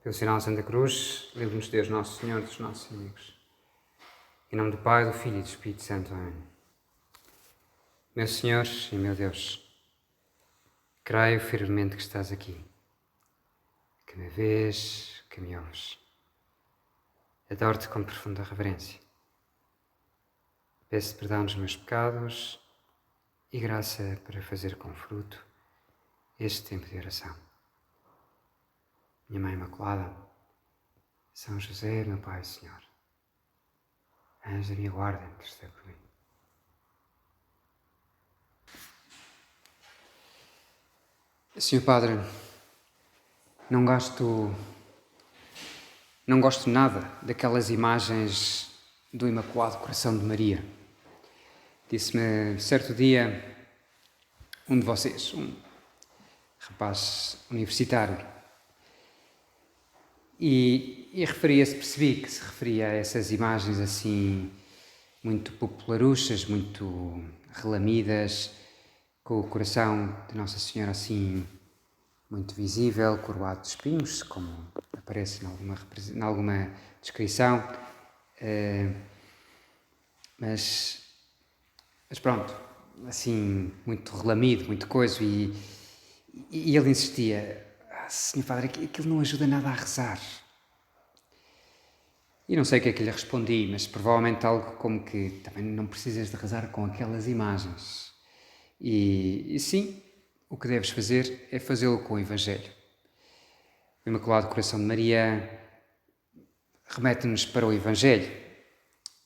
Pelo sinal da Santa Cruz, livre-nos Deus, Nosso Senhor, dos nossos inimigos. Em nome do Pai, do Filho e do Espírito Santo. Amém. Meu Senhor e meu Deus, creio firmemente que estás aqui, que me vês, que me ouves. Adoro-te com profunda reverência. Peço perdão dos meus pecados e graça para fazer com fruto este tempo de oração. Minha Mãe Imaculada, São José, meu Pai e Senhor, anjo da minha guarda, intercede por mim. Senhor Padre, não gosto nada daquelas imagens do Imaculado Coração de Maria. Disse-me certo dia um de vocês, um rapaz universitário, e percebi que se referia a essas imagens assim muito popularuchas, muito relamidas, com o coração de Nossa Senhora assim muito visível, coroado de espinhos, como aparece em alguma descrição, mas pronto, assim muito relamido, muito coisa, e ele insistia: Senhor Padre, aquilo não ajuda nada a rezar. E não sei o que é que lhe respondi, mas provavelmente algo como que também não precisas de rezar com aquelas imagens. E sim, o que deves fazer é fazê-lo com o Evangelho. O Imaculado Coração de Maria remete-nos para o Evangelho.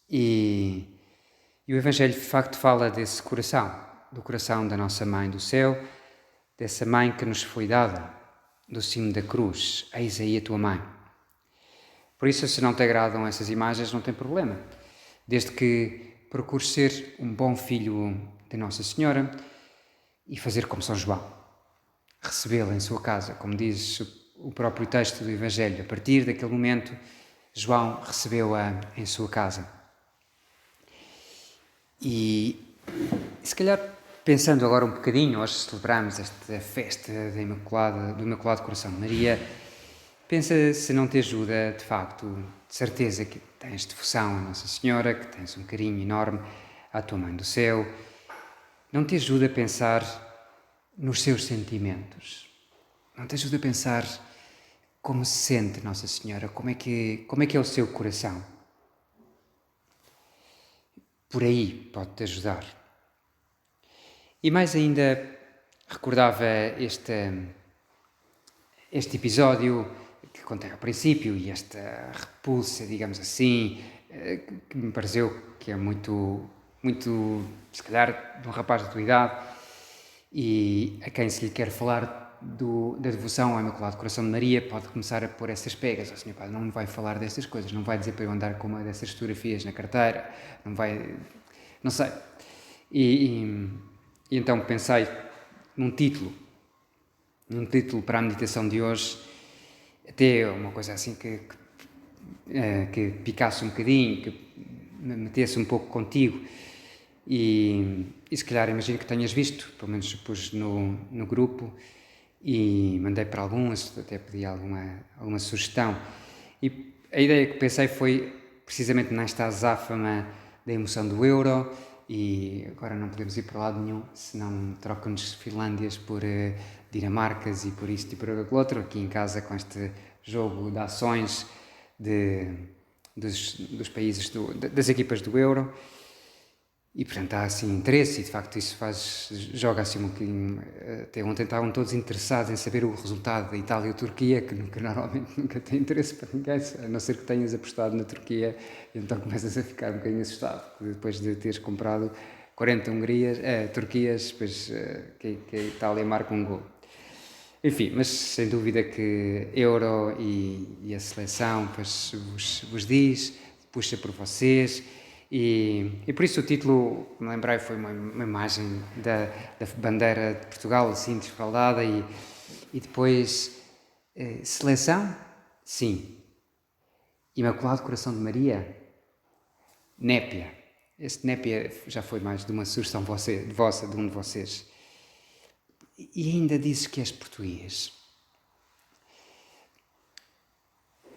E o Evangelho de facto fala desse coração, do coração da nossa Mãe do céu, dessa Mãe que nos foi dada do cimo da cruz. Eis aí a tua Mãe. Por isso, se não te agradam essas imagens, não tem problema. Desde que procures ser um bom filho de Nossa Senhora e fazer como São João. Recebê-la em sua casa, como diz o próprio texto do Evangelho. A partir daquele momento, João recebeu-a em sua casa. E se calhar, pensando agora um bocadinho, hoje celebramos esta festa do Imaculado Coração de Maria, pensa se não te ajuda, de facto, de certeza que tens devoção a Nossa Senhora, que tens um carinho enorme à tua Mãe do céu, não te ajuda a pensar nos seus sentimentos, não te ajuda a pensar como se sente Nossa Senhora, como é que é o seu coração. Por aí pode-te ajudar. E mais ainda, recordava este episódio que contei ao princípio e esta repulsa, digamos assim, que me pareceu que é muito, se calhar, de um rapaz da tua idade e a quem se lhe quer falar da devoção ao Imaculado Coração de Maria, pode começar a pôr essas pegas. O Senhor Padre não me vai falar destas coisas, não vai dizer para eu andar com uma dessas fotografias na carteira, não sei. E então pensei num título para a meditação de hoje, até uma coisa assim que picasse um bocadinho, que me metesse um pouco contigo. E se calhar imagino que tenhas visto, pelo menos pus no grupo e mandei para alguns, até pedi alguma sugestão. E a ideia que pensei foi precisamente nesta azáfama da emoção do euro, e agora não podemos ir para lado nenhum, senão trocam-nos Finlândias por Dinamarcas e por isto e por aquilo outro, aqui em casa com este jogo de ações dos países, das equipas do euro. E, portanto, há assim interesse e, de facto, isso joga assim um bocadinho. Até ontem estavam todos interessados em saber o resultado da Itália e Turquia, que normalmente nunca tem interesse para ninguém, a não ser que tenhas apostado na Turquia, e então começas a ficar um bocadinho assustado, depois de teres comprado 40 Turquias, depois que a Itália marca um gol. Enfim, mas sem dúvida que Euro e a seleção pois, vos diz, puxa por vocês. E por isso o título, me lembrei, foi uma imagem da bandeira de Portugal, assim, desfraldada, e depois, seleção? Sim. Imaculado Coração de Maria? Népia. Este népia já foi mais de uma sugestão vossa, de um de vocês. E ainda dizes que és português.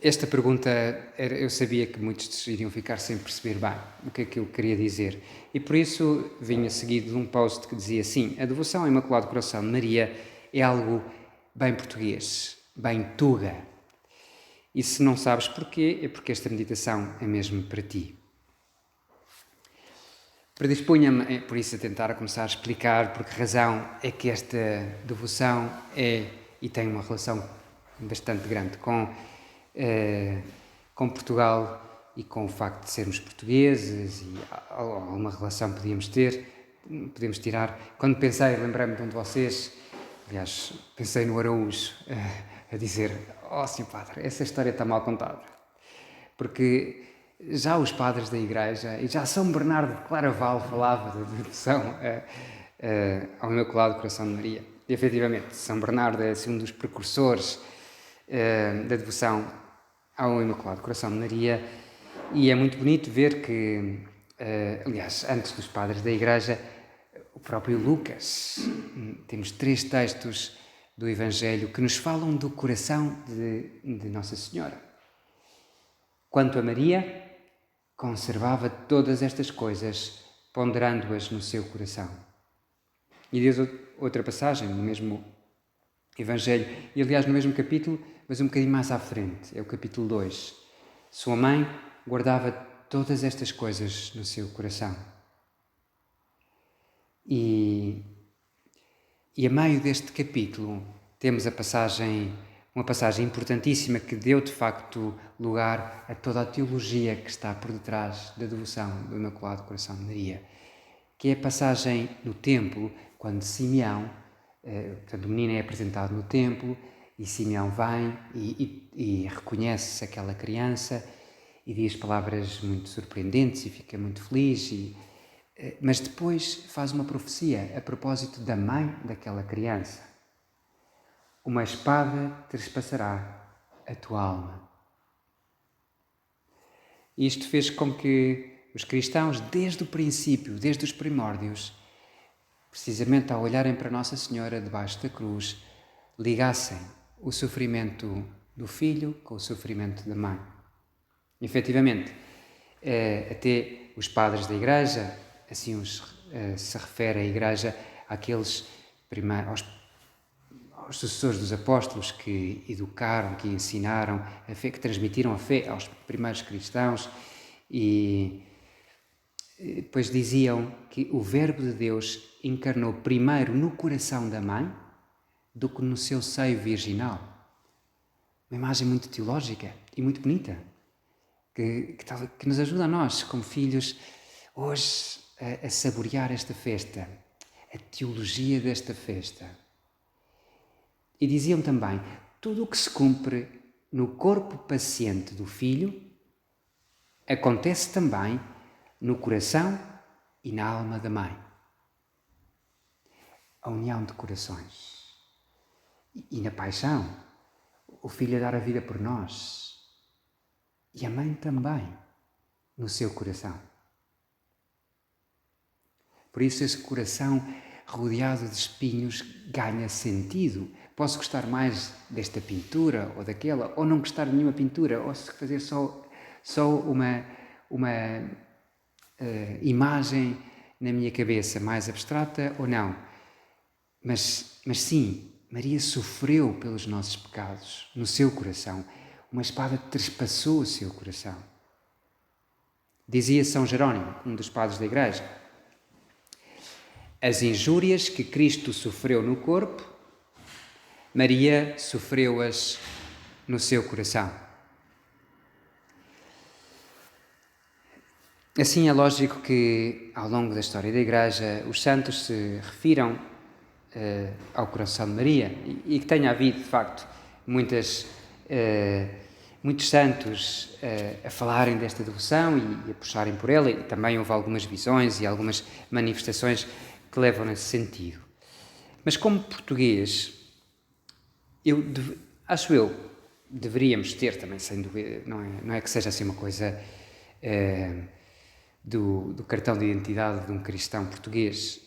esta pergunta, eu sabia que muitos iriam ficar sem perceber bem o que é que eu queria dizer. E por isso vinha seguido de um post que dizia assim: a devoção ao Imaculado Coração de Maria é algo bem português, bem tuga. E se não sabes porquê, é porque esta meditação é mesmo para ti. Predispunha-me, por isso, a tentar começar a explicar por que razão é que esta devoção é e tem uma relação bastante grande com Portugal e com o facto de sermos portugueses, e alguma relação podemos tirar. Quando pensei, lembrei-me de um de vocês, aliás, pensei no Araújo, a dizer: oh, sim, padre, essa história está mal contada. Porque já os padres da Igreja, e já São Bernardo de Claraval falava da devoção ao Imaculado Coração de Maria. E, efetivamente, São Bernardo é assim, um dos precursores da devoção ao Imaculado Coração de Maria, e é muito bonito ver que, aliás, antes dos padres da Igreja, o próprio Lucas, temos 3 textos do Evangelho que nos falam do coração de Nossa Senhora. Quanto a Maria, conservava todas estas coisas, ponderando-as no seu coração. E diz outra passagem no mesmo Evangelho, e aliás no mesmo capítulo, mas um bocadinho mais à frente, é o capítulo 2. Sua mãe guardava todas estas coisas no seu coração. E a meio deste capítulo temos uma passagem importantíssima que deu de facto lugar a toda a teologia que está por detrás da devoção do Imaculado Coração de Maria, que é a passagem no templo, quando Simeão, portanto o menino é apresentado no templo, e Simeão vem e reconhece aquela criança e diz palavras muito surpreendentes e fica muito feliz, mas depois faz uma profecia a propósito da mãe daquela criança. Uma espada trespassará a tua alma. Isto fez com que os cristãos, desde o princípio, desde os primórdios, precisamente ao olharem para Nossa Senhora debaixo da cruz, ligassem o sofrimento do filho com o sofrimento da mãe. E, efetivamente, até os padres da Igreja, assim se refere a Igreja àqueles aos sucessores dos apóstolos que educaram, que ensinaram a fé, que transmitiram a fé aos primeiros cristãos, e depois diziam que o Verbo de Deus encarnou primeiro no coração da mãe do que no seu seio virginal. Uma imagem muito teológica e muito bonita, que nos ajuda a nós, como filhos, hoje a saborear esta festa, a teologia desta festa. E diziam também: tudo o que se cumpre no corpo paciente do filho acontece também no coração e na alma da mãe. A união de corações. E na paixão, o filho a dar a vida por nós. E a mãe também, no seu coração. Por isso esse coração rodeado de espinhos ganha sentido. Posso gostar mais desta pintura ou daquela, ou não gostar de nenhuma pintura, ou se fazer só uma imagem na minha cabeça mais abstrata ou não. Mas sim, Maria sofreu pelos nossos pecados no seu coração. Uma espada trespassou o seu coração. Dizia São Jerónimo, um dos padres da Igreja: as injúrias que Cristo sofreu no corpo, Maria sofreu-as no seu coração. Assim é lógico que, ao longo da história da Igreja, os santos se refiram ao coração de Maria, e que tenha havido, de facto, muitos santos a falarem desta devoção e a puxarem por ela, e também houve algumas visões e algumas manifestações que levam nesse sentido. Mas como português, acho eu, deveríamos ter também, sem dúvida, não é que seja assim uma coisa do cartão de identidade de um cristão português,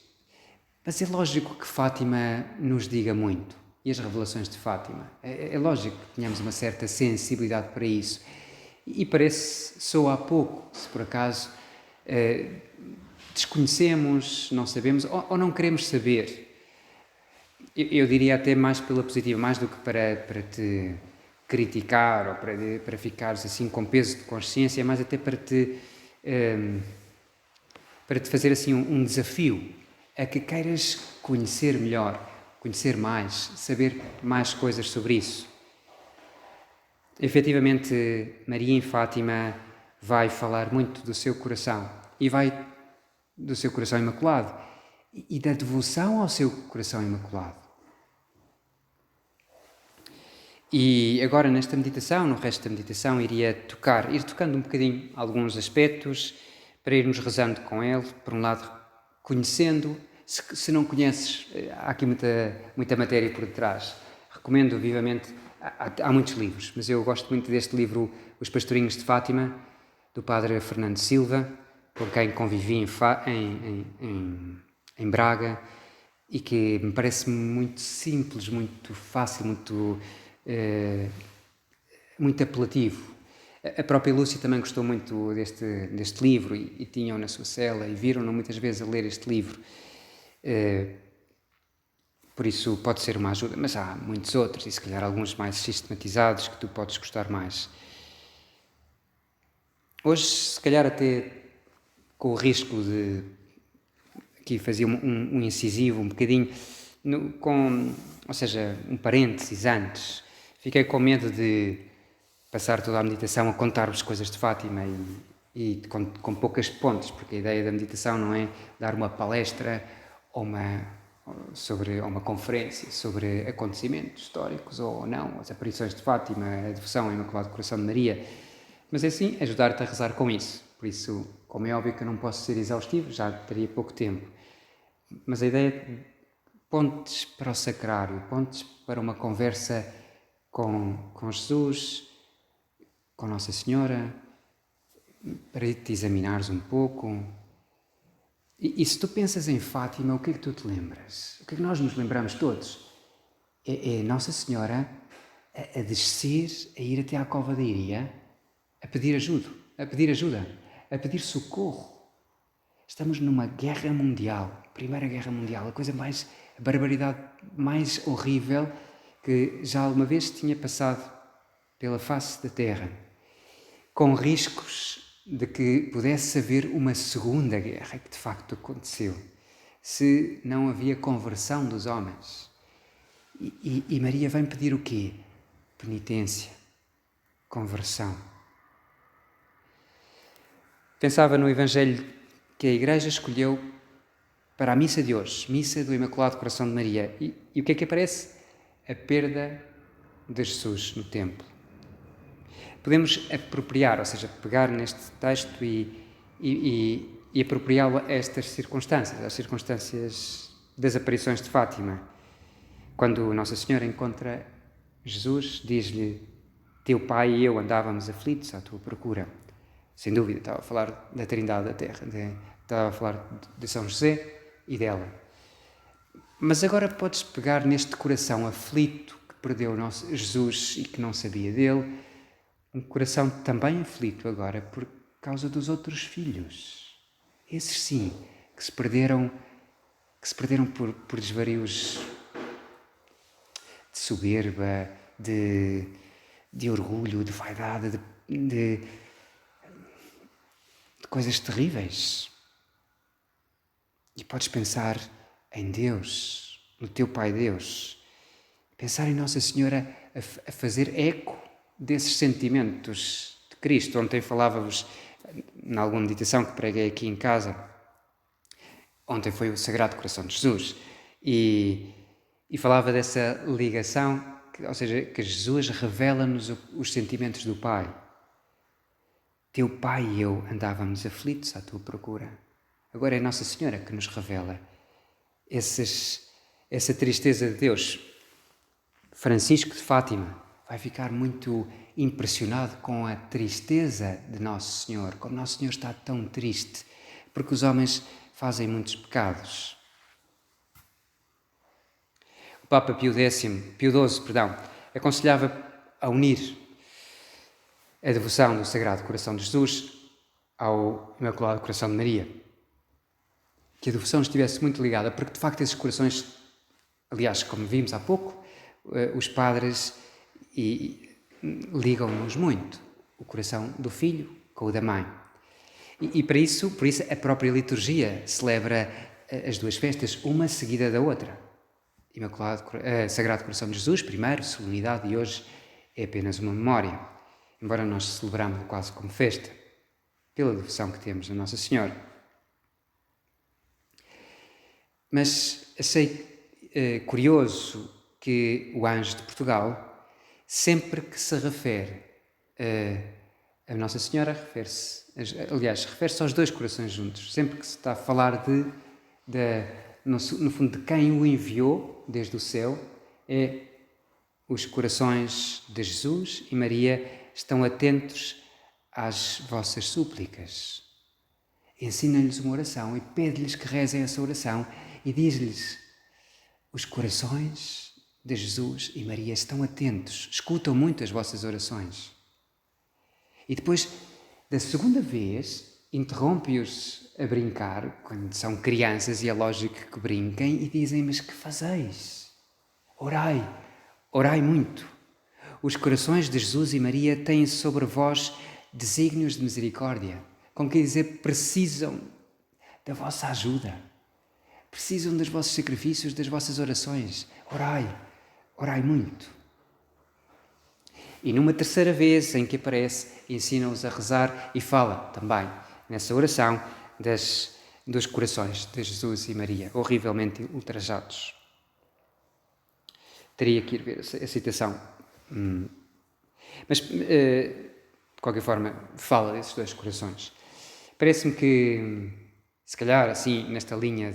mas é lógico que Fátima nos diga muito. e as revelações de Fátima. É lógico que tenhamos uma certa sensibilidade para isso. E parece, soa há pouco, se por acaso desconhecemos, não sabemos ou não queremos saber. Eu diria até mais pela positiva, mais do que para te criticar ou para ficares assim com peso de consciência, mais até para te fazer assim um desafio a que queiras conhecer melhor, conhecer mais, saber mais coisas sobre isso. Efetivamente, Maria em Fátima vai falar muito do seu coração e vai do seu coração imaculado e da devoção ao seu coração imaculado. E agora nesta meditação, no resto da meditação, ir tocando um bocadinho alguns aspectos para irmos rezando com ele, por um lado conhecendo, se não conheces, há aqui muita matéria por detrás, recomendo vivamente, há muitos livros, mas eu gosto muito deste livro, Os Pastorinhos de Fátima, do padre Fernando Silva, com quem convivi em Braga, e que me parece muito simples, muito fácil, muito apelativo. A própria Lúcia também gostou muito deste livro e tinham na sua cela e viram-no muitas vezes a ler este livro. Por isso pode ser uma ajuda, mas há muitos outros e se calhar alguns mais sistematizados que tu podes gostar mais. Hoje, se calhar até com o risco de... Aqui fazia um incisivo um bocadinho, ou seja, um parênteses antes. Fiquei com medo de passar toda a meditação a contar-vos coisas de Fátima e com poucas pontes, porque a ideia da meditação não é dar uma palestra ou uma conferência sobre acontecimentos históricos ou não, as aparições de Fátima, a devoção ao Imaculado Coração de Maria, mas é sim ajudar-te a rezar com isso. Por isso, como é óbvio que eu não posso ser exaustivo, já teria pouco tempo, mas a ideia é pontes para o sacrário, pontes para uma conversa com Jesus, com Nossa Senhora, para te examinares um pouco. E se tu pensas em Fátima, o que é que tu te lembras? O que é que nós nos lembramos todos? É Nossa Senhora a descer, a ir até à cova da Iria, a pedir ajuda, a pedir socorro. Estamos numa guerra mundial, Primeira Guerra Mundial, a barbaridade mais horrível que já alguma vez tinha passado pela face da Terra, com riscos de que pudesse haver uma segunda guerra, que de facto aconteceu, se não havia conversão dos homens. E Maria vem pedir o quê? Penitência, conversão. Pensava no Evangelho que a Igreja escolheu para a missa de hoje, missa do Imaculado Coração de Maria. E o que é que aparece? A perda de Jesus no templo. Podemos apropriar, ou seja, pegar neste texto e apropriá-lo a estas circunstâncias, às circunstâncias das aparições de Fátima. Quando Nossa Senhora encontra Jesus, diz-lhe: teu pai e eu andávamos aflitos à tua procura. Sem dúvida, estava a falar da Trindade da Terra, estava a falar de São José e dela. Mas agora podes pegar neste coração aflito que perdeu Jesus e que não sabia dele, um coração também aflito agora por causa dos outros filhos. Esses sim, que se perderam por desvarios de soberba, de orgulho, de vaidade, de coisas terríveis. E podes pensar em Deus, no teu Pai Deus. Pensar em Nossa Senhora a fazer eco desses sentimentos de Cristo. Ontem falava-vos, em alguma meditação que preguei aqui em casa, ontem foi o Sagrado Coração de Jesus, e falava dessa ligação, ou seja, que Jesus revela-nos os sentimentos do Pai. Teu pai e eu andávamos aflitos à tua procura. Agora é Nossa Senhora que nos revela essa tristeza de Deus. Francisco de Fátima vai ficar muito impressionado com a tristeza de Nosso Senhor, como Nosso Senhor está tão triste, porque os homens fazem muitos pecados. O Papa Pio XII, aconselhava a unir a devoção do Sagrado Coração de Jesus ao Imaculado Coração de Maria. Que a devoção estivesse muito ligada, porque de facto esses corações, aliás, como vimos há pouco, os padres ligam-nos muito o coração do filho com o da mãe. E por isso a própria liturgia celebra as duas festas, uma seguida da outra. Sagrado Coração de Jesus, primeiro, solenidade, e hoje é apenas uma memória, embora nós celebramos quase como festa, pela devoção que temos a Nossa Senhora. Mas achei curioso que o Anjo de Portugal, sempre que se refere a Nossa Senhora, refere-se aos dois corações juntos. Sempre que se está a falar no fundo, de quem o enviou desde o céu, os corações de Jesus e Maria estão atentos às vossas súplicas. Ensina-lhes uma oração e pede-lhes que rezem essa oração e diz-lhes: os corações de Jesus e Maria estão atentos, escutam muito as vossas orações. E depois, da segunda vez, interrompe-os a brincar, quando são crianças e é lógico que brinquem, e dizem: mas que fazeis? Orai muito. Os corações de Jesus e Maria têm sobre vós desígnios de misericórdia, com que dizer, precisam da vossa ajuda, precisam dos vossos sacrifícios, das vossas orações. Orai muito. E numa terceira vez em que aparece, ensina-os a rezar e fala também nessa oração dos corações de Jesus e Maria, horrivelmente ultrajados. Teria que ir ver a citação. Mas, de qualquer forma, fala desses dois corações. Parece-me que, se calhar, assim, nesta linha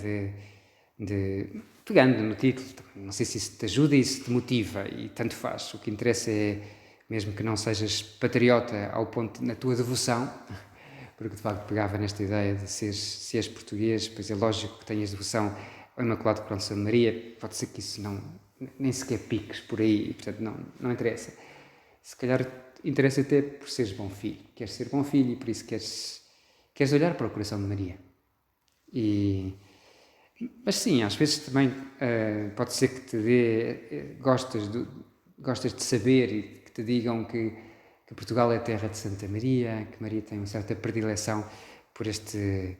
pegando no título, não sei se isso te ajuda e se te motiva, e tanto faz. O que interessa é, mesmo que não sejas patriota ao ponto na tua devoção, porque de facto pegava nesta ideia de se és português, pois é lógico que tenhas devoção ao Imaculado Coração de Maria, pode ser que isso nem sequer piques por aí, portanto não interessa. Se calhar interessa até por seres bom filho, queres ser bom filho e por isso queres olhar para o Coração de Maria. Mas sim, às vezes também pode ser que te dê, gostas de saber e que te digam que Portugal é a terra de Santa Maria, que Maria tem uma certa predileção por este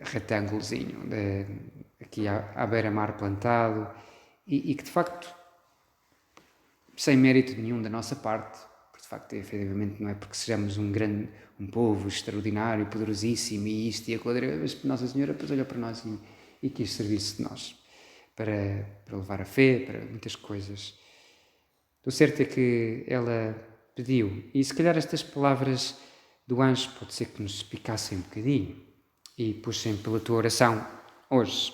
retângulozinho aqui à beira-mar plantado e que de facto, sem mérito nenhum da nossa parte, porque de facto efetivamente não é porque sejamos um povo extraordinário, poderosíssimo e isto e aquilo, mas Nossa Senhora depois olhou para nós e quis servir-se de nós para levar a fé, para muitas coisas. O certo é que ela pediu, e se calhar estas palavras do anjo pode ser que nos picassem um bocadinho e puxem pela tua oração hoje.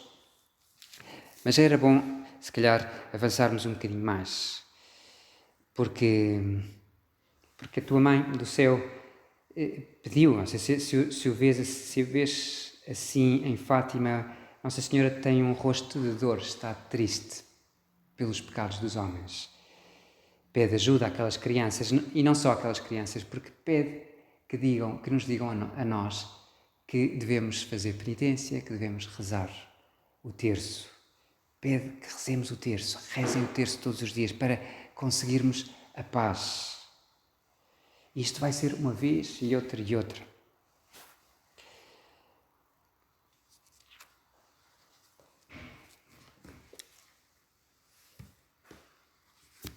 Mas era bom, se calhar, avançarmos um bocadinho mais, porque a tua mãe do céu pediu, não sei se o vês assim em Fátima, Nossa Senhora tem um rosto de dor, está triste pelos pecados dos homens. Pede ajuda àquelas crianças, e não só àquelas crianças, porque pede que nos digam a nós que devemos fazer penitência, que devemos rezar o terço. Pede que rezemos o terço, rezem o terço todos os dias para conseguirmos a paz. Isto vai ser uma vez e outra e outra.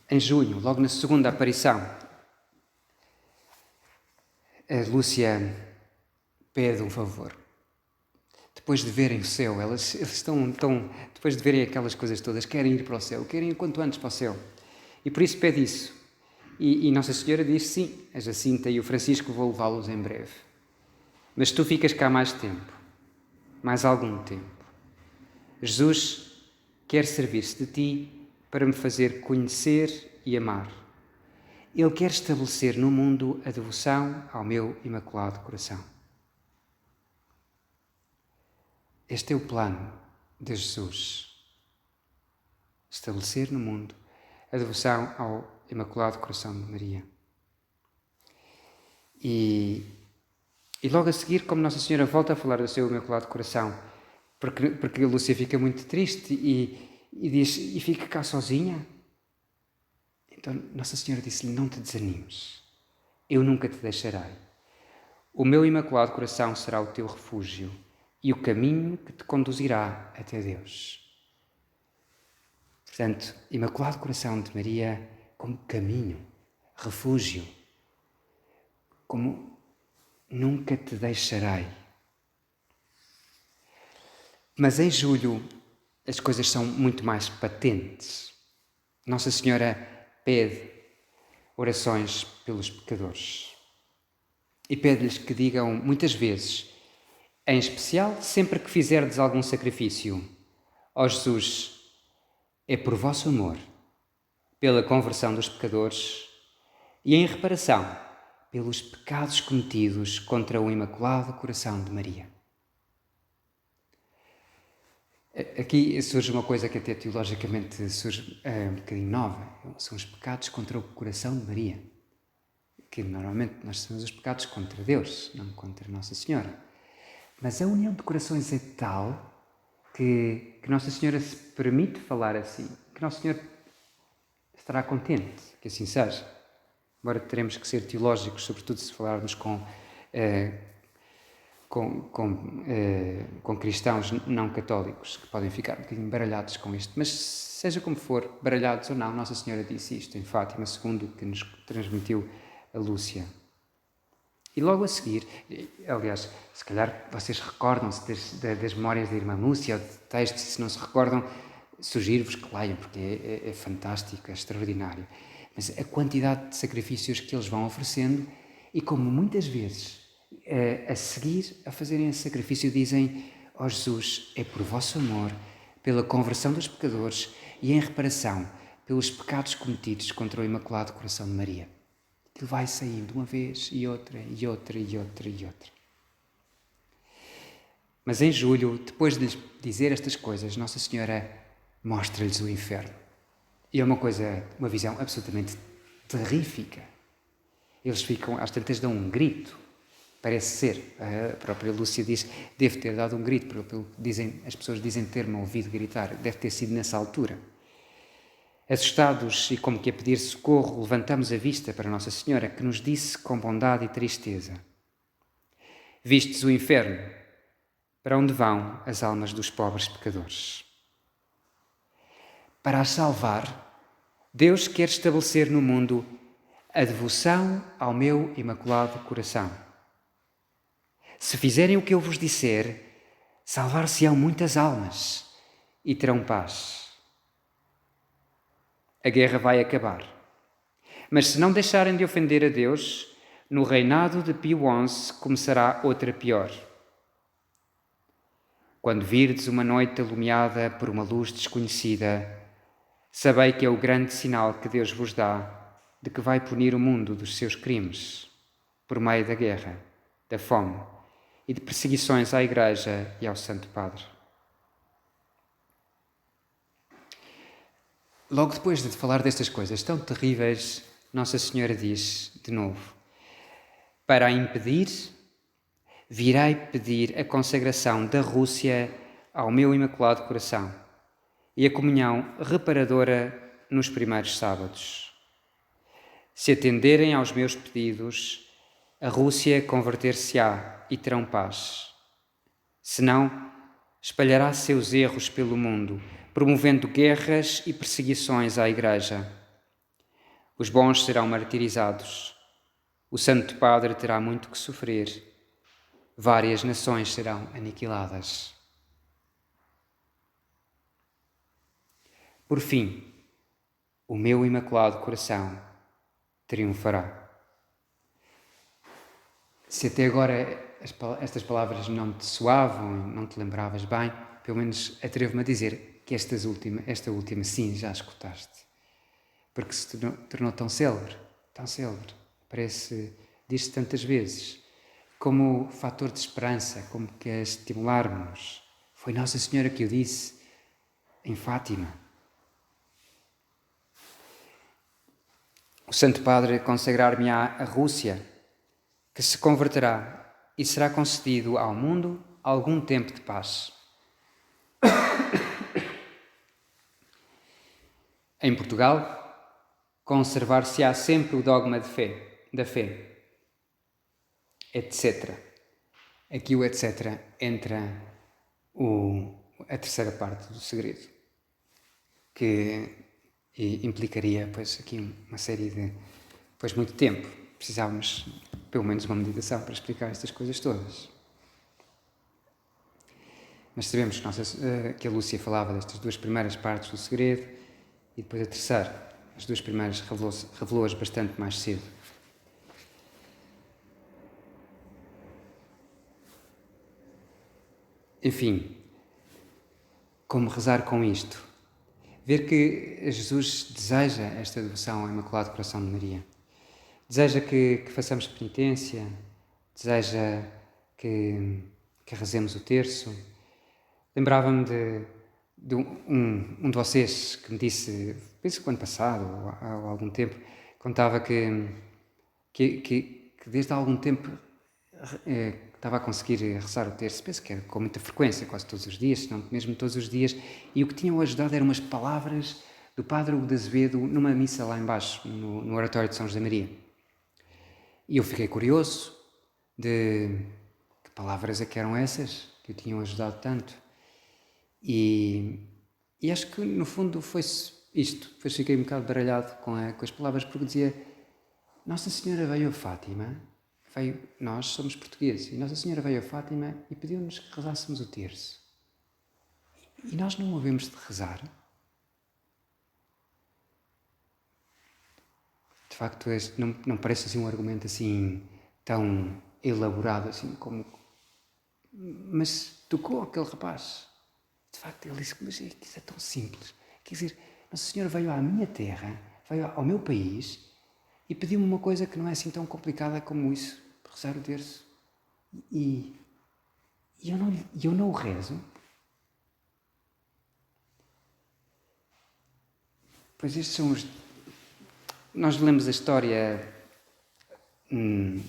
Em junho, logo na segunda aparição, a Lúcia pede um favor. Depois de verem o céu, eles estão depois de verem aquelas coisas todas, querem ir para o céu, querem ir quanto antes para o céu. E por isso pede isso. E Nossa Senhora diz: sim, a Jacinta e o Francisco vou levá-los em breve. Mas tu ficas cá mais tempo, mais algum tempo. Jesus quer servir-se de ti para me fazer conhecer e amar. Ele quer estabelecer no mundo a devoção ao meu Imaculado Coração. Este é o plano de Jesus. estabelecer no mundo a devoção ao Imaculado Coração de Maria. E logo a seguir, como Nossa Senhora volta a falar do seu Imaculado Coração, porque a Lúcia fica muito triste e diz, e fica cá sozinha. Então Nossa Senhora disse-lhe, não te desanimes, eu nunca te deixarei. O meu Imaculado Coração será o teu refúgio e o caminho que te conduzirá até Deus. Portanto, Imaculado Coração de Maria como caminho, refúgio, como nunca te deixarei. Mas em julho as coisas são muito mais patentes. Nossa Senhora pede orações pelos pecadores e pede-lhes que digam muitas vezes, em especial sempre que fizerdes algum sacrifício, ó Jesus, é por vosso amor, pela conversão dos pecadores e em reparação pelos pecados cometidos contra o Imaculado Coração de Maria. Aqui surge uma coisa que até teologicamente surge um bocadinho nova. São os pecados contra o coração de Maria. Que normalmente nós temos os pecados contra Deus, não contra Nossa Senhora. Mas a união de corações é tal que Nossa Senhora se permite falar assim, que Nossa Senhora estará contente que assim seja. Embora teremos que ser teológicos, sobretudo se falarmos com cristãos não católicos, que podem ficar um bocadinho baralhados com isto. Mas seja como for, baralhados ou não, Nossa Senhora disse isto em Fátima, segundo o que nos transmitiu a Lúcia. E logo a seguir, aliás, se calhar vocês recordam-se das memórias da irmã Lúcia, ou de textos, se não se recordam, sugiro-vos que leiam, porque é fantástico, é extraordinário. Mas a quantidade de sacrifícios que eles vão oferecendo e como muitas vezes a seguir a fazerem esse sacrifício dizem, ó Jesus, é por vosso amor, pela conversão dos pecadores e em reparação pelos pecados cometidos contra o Imaculado Coração de Maria. Ele vai saindo uma vez e outra, e outra, e outra, e outra. Mas em julho, depois de lhes dizer estas coisas, Nossa Senhora mostra-lhes o inferno. E é uma visão absolutamente terrífica. Eles ficam, às tantas dão um grito. Parece ser, a própria Lúcia diz, deve ter dado um grito, as pessoas dizem ter-me ouvido gritar, deve ter sido nessa altura. Assustados e como que a pedir socorro, levantamos a vista para Nossa Senhora, que nos disse com bondade e tristeza, vistes o inferno, para onde vão as almas dos pobres pecadores. Para as salvar, Deus quer estabelecer no mundo a devoção ao meu Imaculado Coração. Se fizerem o que eu vos disser, salvar-se-ão muitas almas e terão paz. A guerra vai acabar. Mas se não deixarem de ofender a Deus, no reinado de Pio XI começará outra pior. Quando virdes uma noite alumiada por uma luz desconhecida, sabei que é o grande sinal que Deus vos dá de que vai punir o mundo dos seus crimes, por meio da guerra, da fome e de perseguições à Igreja e ao Santo Padre. Logo depois de falar destas coisas tão terríveis, Nossa Senhora diz, de novo, para a impedir, virei pedir a consagração da Rússia ao meu Imaculado Coração e a comunhão reparadora nos primeiros sábados. Se atenderem aos meus pedidos, a Rússia converter-se-á e terão paz. Senão, espalhará seus erros pelo mundo, promovendo guerras e perseguições à Igreja. Os bons serão martirizados. O Santo Padre terá muito que sofrer. Várias nações serão aniquiladas. Por fim, o meu Imaculado Coração triunfará. Se até agora estas palavras não te soavam, não te lembravas bem, pelo menos atrevo-me a dizer que esta última sim, já escutaste. Porque se tornou tão célebre, diz-se tantas vezes, como fator de esperança, como que a estimular-nos. Foi Nossa Senhora que o disse em Fátima. O Santo Padre consagrar-me-á a Rússia, que se converterá e será concedido ao mundo algum tempo de paz. Em Portugal, conservar-se-á sempre o dogma da fé, etc. Aqui o etc. entra a terceira parte do segredo, que implicaria, pois, aqui uma série de, pois, muito tempo. Precisávamos, pelo menos, uma meditação para explicar estas coisas todas. Mas sabemos que a Lúcia falava destas duas primeiras partes do segredo e depois a terceira. As duas primeiras revelou-as bastante mais cedo. Enfim, como rezar com isto? Ver que Jesus deseja esta devoção ao Imaculado Coração de Maria. Deseja que façamos penitência, deseja que rezemos o terço. Lembrava-me de um de vocês que me disse, penso que o ano passado, ou há algum tempo, contava que desde há algum tempo estava a conseguir rezar o terço, penso que era com muita frequência, quase todos os dias, se não mesmo todos os dias, e o que tinha-o ajudado eram umas palavras do Padre Hugo de Azevedo numa missa lá embaixo, no oratório de São José Maria. E eu fiquei curioso de que palavras é que eram essas que o tinham ajudado tanto. E acho que no fundo foi isto. Depois fiquei um bocado baralhado com as palavras, porque dizia: Nossa Senhora veio a Fátima, nós somos portugueses, e Nossa Senhora veio a Fátima e pediu-nos que rezássemos o terço. E nós não havemos de rezar. De facto, este não parece assim um argumento assim tão elaborado assim como... Mas tocou aquele rapaz. De facto, ele disse: mas isso é tão simples. Quer dizer, Nossa Senhora veio à minha terra, veio ao meu país e pediu-me uma coisa que não é assim tão complicada como isso, rezar o terço. E eu não o rezo. Pois estes são os... Nós lemos a história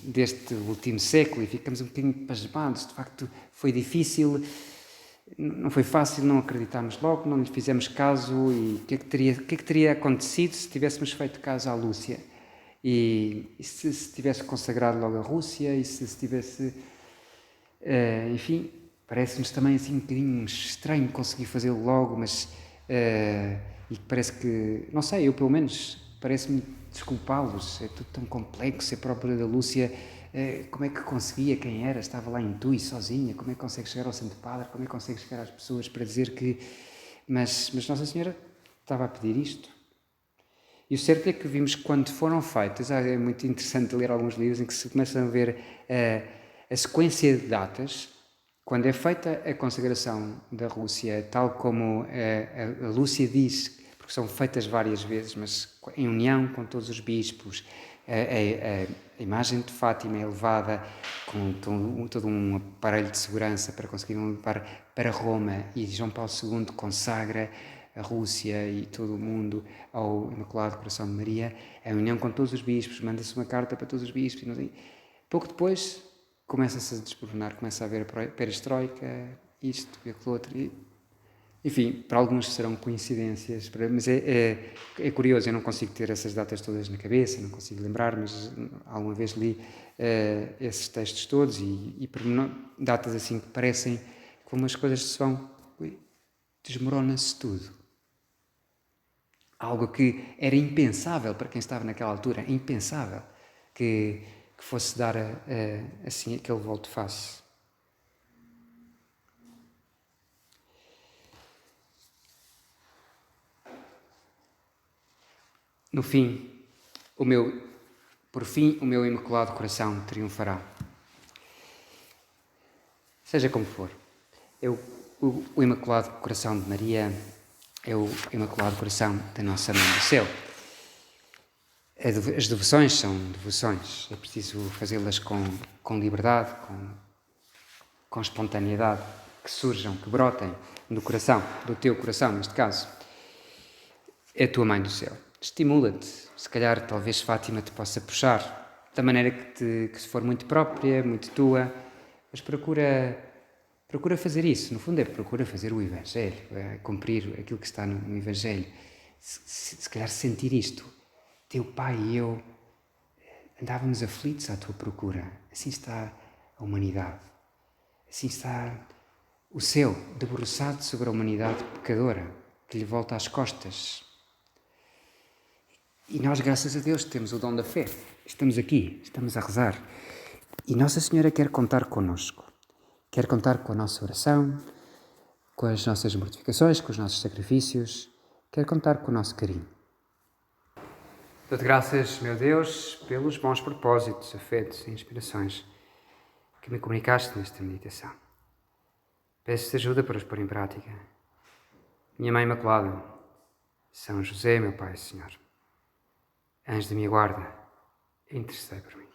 deste último século e ficamos um bocadinho pasmados. De facto, foi difícil, não foi fácil, não acreditámos logo, não lhe fizemos caso. E o que é que teria acontecido se tivéssemos feito caso à Lúcia? E se tivesse consagrado logo a Rússia? E se tivesse... enfim, parece-nos também assim um bocadinho estranho conseguir fazê-lo logo, mas... e parece que, não sei, eu pelo menos, parece-me desculpá-los, é tudo tão complexo, a própria da Lúcia, como é que conseguia, quem era, estava lá em Tui, sozinha, como é que consegue chegar ao Santo Padre, como é que consegue chegar às pessoas para dizer que... Mas Nossa Senhora estava a pedir isto. E o certo é que vimos que quando foram feitas, é muito interessante ler alguns livros em que se começam a ver a sequência de datas. Quando é feita a consagração da Rússia, tal como a Lúcia diz, porque são feitas várias vezes, mas em união com todos os bispos, a imagem de Fátima é levada com todo um aparelho de segurança para conseguirem levar para Roma, e João Paulo II consagra a Rússia e todo o mundo ao Imaculado Coração de Maria, a união com todos os bispos, manda-se uma carta para todos os bispos, pouco depois começa-se a desboronar, começa a haver a perestroika, isto e aquilo outro. Enfim, para alguns serão coincidências, mas é curioso, eu não consigo ter essas datas todas na cabeça, não consigo lembrar, mas alguma vez li esses textos todos e datas assim que parecem como as coisas se vão... desmorona-se tudo. Algo que era impensável para quem estava naquela altura, impensável, que fosse dar assim aquele volte-face. No fim, por fim, o meu Imaculado Coração triunfará. Seja como for, o Imaculado Coração de Maria é o Imaculado Coração da Nossa Mãe do Céu. As devoções são devoções, é preciso fazê-las com liberdade, com espontaneidade, que surjam, que brotem do coração, do teu coração, neste caso. É a tua Mãe do Céu. estimula-te. Se calhar, talvez Fátima te possa puxar, da maneira que se for muito própria, muito tua, mas procura fazer isso. No fundo procura fazer o Evangelho, cumprir aquilo que está no Evangelho. Se calhar sentir isto. Teu pai e eu andávamos aflitos à tua procura. Assim está a humanidade. Assim está o céu, debruçado sobre a humanidade pecadora, que lhe volta às costas. E nós, graças a Deus, temos o dom da fé. Estamos aqui, estamos a rezar. E Nossa Senhora quer contar connosco. Quer contar com a nossa oração, com as nossas mortificações, com os nossos sacrifícios. Quer contar com o nosso carinho. Dou-te graças, meu Deus, pelos bons propósitos, afetos e inspirações que me comunicaste nesta meditação. Peço-te ajuda para os pôr em prática. Minha Mãe Imaculada, São José, meu Pai e Senhor, anjo de minha guarda, intercedei por mim.